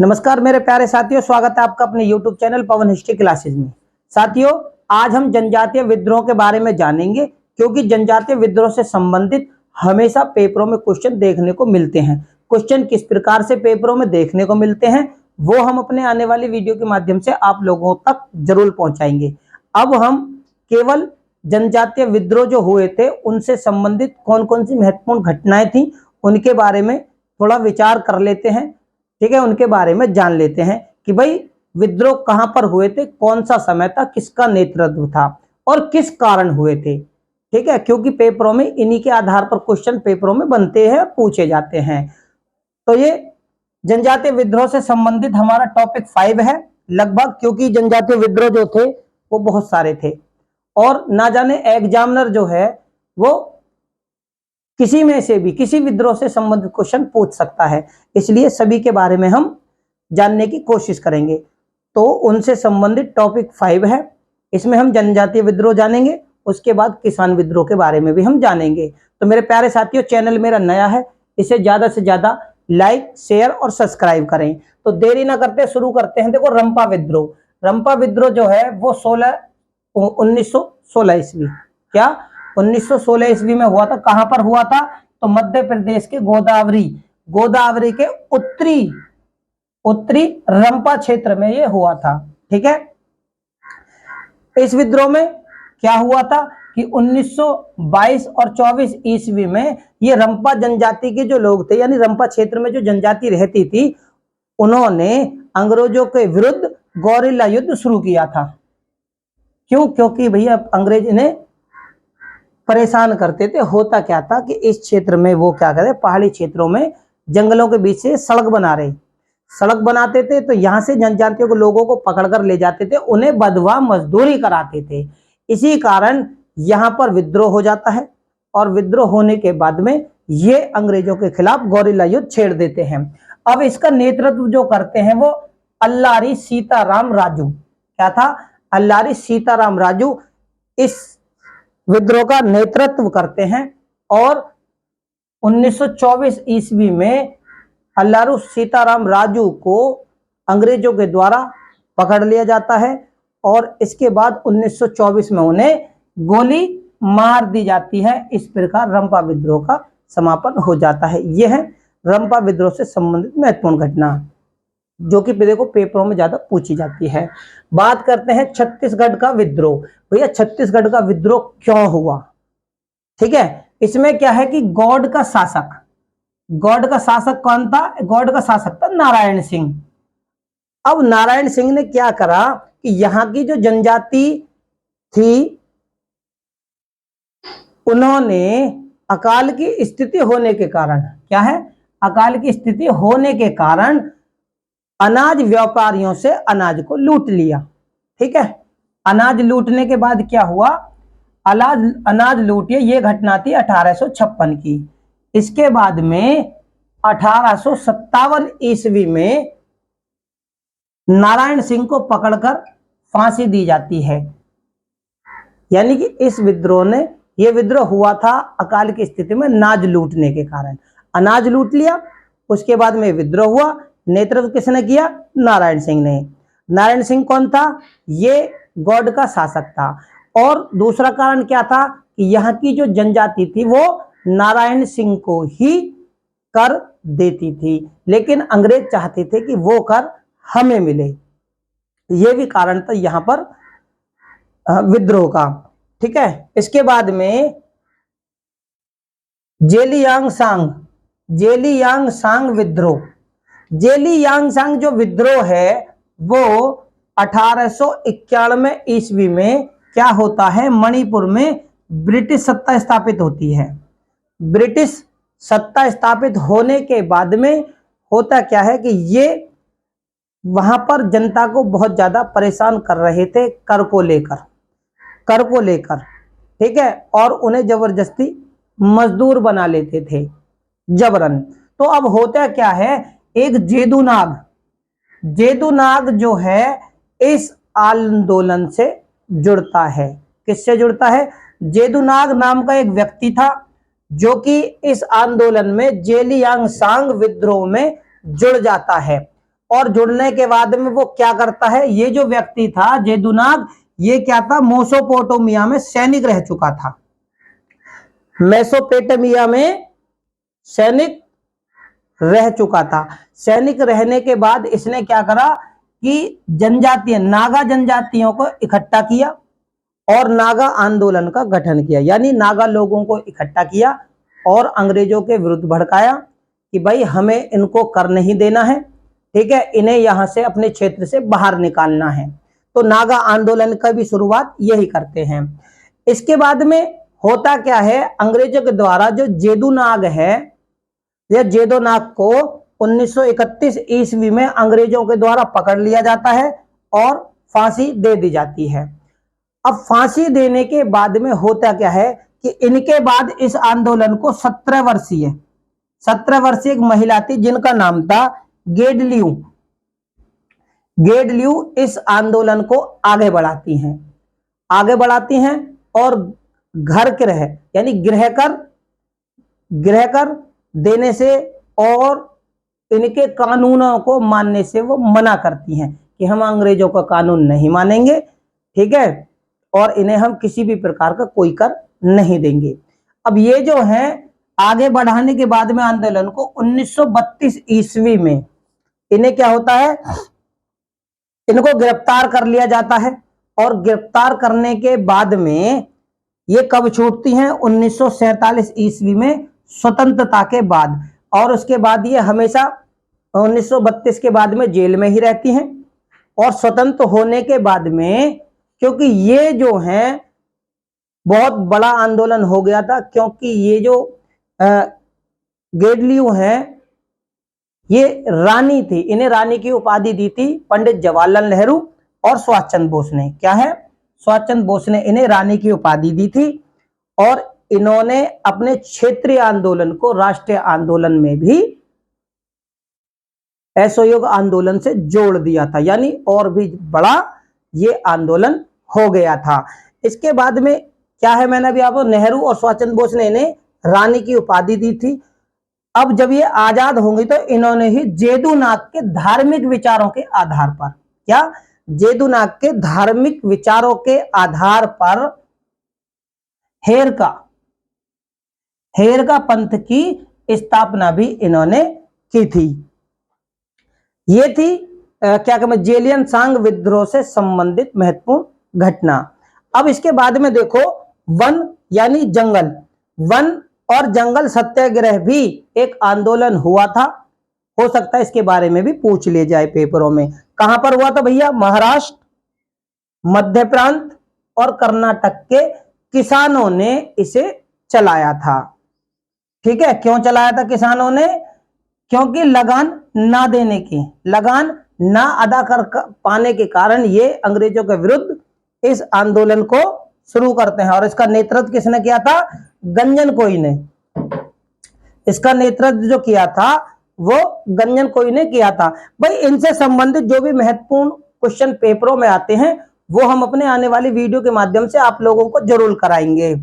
नमस्कार मेरे प्यारे साथियों, स्वागत है आपका अपने YouTube चैनल पवन हिस्ट्री क्लासेज में। साथियों, आज हम जनजातीय विद्रोह के बारे में जानेंगे, क्योंकि जनजातीय विद्रोह से संबंधित हमेशा पेपरों में क्वेश्चन देखने को मिलते हैं। क्वेश्चन किस प्रकार से पेपरों में देखने को मिलते हैं वो हम अपने आने वाली वीडियो के माध्यम से आप लोगों तक जरूर पहुंचाएंगे। अब हम केवल जनजातीय विद्रोह जो हुए थे उनसे संबंधित कौन कौन सी महत्वपूर्ण घटनाएं थी उनके बारे में थोड़ा विचार कर लेते हैं। ठीक है, उनके बारे में जान लेते हैं कि भाई विद्रोह कहां पर हुए थे, कौन सा समय था, किसका नेतृत्व था और किस कारण हुए थे। ठीक है, क्योंकि पेपरों में इन्हीं के आधार पर क्वेश्चन पेपरों में बनते हैं, पूछे जाते हैं। तो ये जनजातीय विद्रोह से संबंधित हमारा टॉपिक 5 है लगभग, क्योंकि जनजातीय विद्रोह जो थे वो बहुत सारे थे और ना जाने एग्जामिनर जो है वो किसी में से भी किसी विद्रोह से संबंधित क्वेश्चन पूछ सकता है, इसलिए सभी के बारे में हम जानने की कोशिश करेंगे। तो उनसे संबंधित टॉपिक 5 है, इसमें हम जनजातीय विद्रोह जानेंगे, उसके बाद किसान विद्रोह के बारे में भी हम जानेंगे। तो मेरे प्यारे साथियों, चैनल मेरा नया है, इसे ज्यादा से ज्यादा लाइक, शेयर और सब्सक्राइब करें। तो देरी ना करते शुरू करते हैं। देखो, रंपा विद्रोह। रंपा विद्रोह जो है वो 1916 ईस्वी, क्या 1916 ईस्वी में हुआ था। कहां पर हुआ था? तो मध्य प्रदेश के गोदावरी के उत्तरी रंपा क्षेत्र में ये हुआ था। ठीक है, इस विद्रोह में क्या हुआ था कि 1922 और 24 ईस्वी में ये रंपा जनजाति के जो लोग थे, यानी रंपा क्षेत्र में जो जनजाति रहती थी, उन्होंने अंग्रेजों के विरुद्ध गौरिल्ला युद्ध शुरू किया था। क्यों? क्योंकि भैया अंग्रेज इन्हें परेशान करते थे। होता क्या था कि इस क्षेत्र में वो क्या करते, पहाड़ी क्षेत्रों में जंगलों के बीच से सड़क बनाते थे। तो यहां से जनजातियों के लोगों को पकड़कर ले जाते थे, उन्हें बदवा मजदूरी कराते थे। इसी कारण यहां पर विद्रोह हो जाता है और विद्रोह होने के बाद में ये अंग्रेजों के खिलाफ गौरिल्ला युद्ध छेड़ देते हैं। अब इसका नेतृत्व जो करते हैं वो अल्लारी सीताराम राजू। क्या था? अल्लारी सीताराम राजू इस विद्रोह का नेतृत्व करते हैं और 1924 ईस्वी में अल्लारू सीताराम राजू को अंग्रेजों के द्वारा पकड़ लिया जाता है और इसके बाद 1924 में उन्हें गोली मार दी जाती है। इस प्रकार रंपा विद्रोह का समापन हो जाता है। यह है रंपा विद्रोह से संबंधित महत्वपूर्ण घटना, जो कि देखो पेपरों में ज्यादा पूछी जाती है। बात करते हैं छत्तीसगढ़ का विद्रोह। भैया छत्तीसगढ़ का विद्रोह क्यों हुआ? ठीक है, इसमें क्या है कि गौड़ का शासक कौन था? गौड़ का शासक था नारायण सिंह। अब नारायण सिंह ने क्या करा कि यहां की जो जनजाति थी, उन्होंने अकाल की स्थिति होने के कारण, क्या है, अकाल की स्थिति होने के कारण अनाज व्यापारियों से अनाज को लूट लिया। ठीक है, अनाज लूटने के बाद क्या हुआ? अनाज लूटिए, ये घटना थी 1856 की। इसके बाद में 1857 ईस्वी में नारायण सिंह को पकड़कर फांसी दी जाती है। यानी कि इस विद्रोह ने, यह विद्रोह हुआ था अकाल की स्थिति में अनाज लूटने के कारण। अनाज लूट लिया, उसके बाद में विद्रोह हुआ। नेतृत्व किसने किया? नारायण सिंह ने। नारायण सिंह कौन था? ये गौड़ का शासक था। और दूसरा कारण क्या था कि यहाँ की जो जनजाति थी वो नारायण सिंह को ही कर देती थी, लेकिन अंग्रेज चाहते थे कि वो कर हमें मिले। ये भी कारण था यहाँ पर विद्रोह का। ठीक है, इसके बाद में जेलियांगसांग विद्रोह। जेलियांगसांग जो विद्रोह है वो 1891 ईस्वी में क्या होता है? मणिपुर में ब्रिटिश सत्ता स्थापित होती है। ब्रिटिश सत्ता स्थापित होने के बाद में होता क्या है कि ये वहां पर जनता को बहुत ज्यादा परेशान कर रहे थे कर को लेकर। ठीक है, और उन्हें जबरदस्ती मजदूर बना लेते थे, जबरन। तो अब होता क्या है, एक जेदूनाग जो है इस आंदोलन से जुड़ता है। किससे जुड़ता है? जेदूनाग नाम का एक व्यक्ति था जो कि इस आंदोलन में जेलियांगसांग विद्रोह में जुड़ जाता है और जुड़ने के बाद में वो क्या करता है, ये जो व्यक्ति था जेदुनाग, ये क्या था, मेसोपोटामिया में सैनिक रह चुका था। मेसोपोटामिया में सैनिक रह चुका था। सैनिक रहने के बाद इसने क्या करा कि जनजातीय नागा जनजातियों को इकट्ठा किया और नागा आंदोलन का गठन किया, यानी नागा लोगों को इकट्ठा किया और अंग्रेजों के विरुद्ध भड़काया कि भाई हमें इनको कर नहीं देना है, ठीक है, इन्हें यहां से अपने क्षेत्र से बाहर निकालना है। तो नागा आंदोलन का भी शुरुआत यही करते हैं। इसके बाद में होता क्या है, अंग्रेजों के द्वारा जो जेदुनाग है, यह जेदुनाग को 1931 ईस्वी में अंग्रेजों के द्वारा पकड़ लिया जाता है और फांसी दे दी जाती है। अब फांसी देने के बाद में होता क्या है कि इनके बाद इस आंदोलन को 17 वर्षीय एक महिला थी जिनका नाम था गेडलियू। गेडलियू इस आंदोलन को आगे बढ़ाती हैं और घर गृह यानी गृह कर देने से और इनके कानूनों को मानने से वो मना करती हैं कि हम अंग्रेजों का कानून नहीं मानेंगे, ठीक है, और इन्हें हम किसी भी प्रकार का कोई कर नहीं देंगे। अब ये जो है आगे बढ़ाने के बाद में आंदोलन को 1932 ईस्वी में इन्हें क्या होता है, इनको गिरफ्तार कर लिया जाता है और गिरफ्तार करने के बाद में ये कब छूटती हैं, 1947 ईस्वी में स्वतंत्रता के बाद। और उसके बाद ये हमेशा 1932 के बाद में जेल में ही रहती हैं और स्वतंत्र होने के बाद में, क्योंकि ये जो है बहुत बड़ा आंदोलन हो गया था, क्योंकि ये जो गेडलियू हैं ये रानी थी, इन्हें रानी की उपाधि दी थी पंडित जवाहरलाल नेहरू और सुभाष चंद्र बोस ने। क्या है, सुभाष चंद्र बोस ने इन्हें रानी की उपाधि दी थी और इन्होंने अपने क्षेत्रीय आंदोलन को राष्ट्रीय आंदोलन में भी असहयोग आंदोलन से जोड़ दिया था, यानी और भी बड़ा ये आंदोलन हो गया था। इसके बाद में क्या है, मैंने अभी आपको नेहरू और सुभाष चंद्र बोस ने इन्हें रानी की उपाधि दी थी। अब जब ये आजाद होंगी तो इन्होंने ही जेदुनाग के धार्मिक विचारों के आधार पर, क्या, जेदुनाग के धार्मिक विचारों के आधार पर हेरका पंथ की स्थापना भी इन्होंने की थी। ये थी क्या कहते जेलियन सांग विद्रोह से संबंधित महत्वपूर्ण घटना। अब इसके बाद में देखो वन यानी जंगल, वन और जंगल सत्याग्रह भी एक आंदोलन हुआ था, हो सकता है इसके बारे में भी पूछ ले जाए पेपरों में। कहां पर हुआ था भैया, महाराष्ट्र, मध्य प्रांत और कर्नाटक के किसानों ने इसे चलाया था, ठीक है। क्यों चलाया था किसानों ने, क्योंकि लगान ना अदा कर पाने के कारण ये अंग्रेजों के विरुद्ध इस आंदोलन को शुरू करते हैं। और इसका नेतृत्व किसने किया था, गंजन कोई ने। इसका नेतृत्व जो किया था वो गंजन कोई ने किया था। भाई इनसे संबंधित जो भी महत्वपूर्ण क्वेश्चन पेपरों में आते हैं वो हम अपने आने वाली वीडियो के माध्यम से आप लोगों को जरूर कराएंगे।